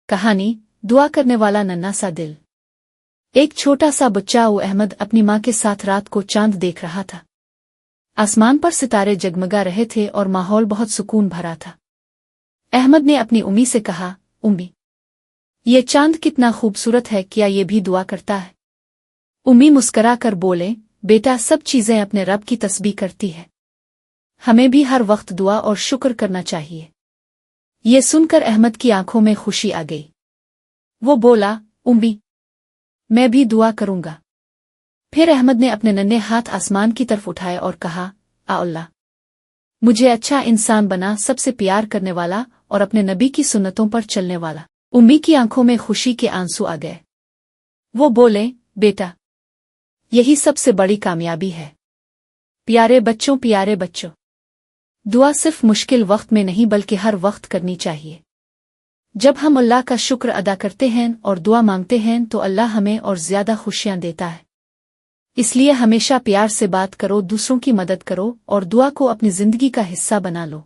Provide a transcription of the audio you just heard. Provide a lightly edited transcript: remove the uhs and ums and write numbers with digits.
कहानी दुआ करने वाला नन्हा सा दिल। एक छोटा सा बच्चा अहमद अपनी माँ के साथ रात को चांद देख रहा था। आसमान पर सितारे जगमगा रहे थे और माहौल बहुत सुकून भरा था। अहमद ने अपनी उम्मी से कहा, उम्मी, ये चांद कितना खूबसूरत है, क्या ये भी दुआ करता है? उम्मी मुस्करा कर बोले, बेटा, सब चीजें अपने रब की तस्बीह करती है, हमें भी हर वक्त दुआ और शुक्र करना चाहिए। ये सुनकर अहमद की आंखों में खुशी आ गई। वो बोला, उम्मी, मैं भी दुआ करूंगा। फिर अहमद ने अपने नन्हे हाथ आसमान की तरफ उठाए और कहा, आ अल्लाह, मुझे अच्छा इंसान बना, सबसे प्यार करने वाला और अपने नबी की सुन्नतों पर चलने वाला। उम्मी की आंखों में खुशी के आंसू आ गए। वो बोले, बेटा, यही सबसे बड़ी कामयाबी है। प्यारे बच्चों, दुआ सिर्फ मुश्किल वक्त में नहीं बल्कि हर वक्त करनी चाहिए। जब हम अल्लाह का शुक्र अदा करते हैं और दुआ मांगते हैं तो अल्लाह हमें और ज्यादा खुशियां देता है। इसलिए हमेशा प्यार से बात करो, दूसरों की मदद करो और दुआ को अपनी जिंदगी का हिस्सा बना लो।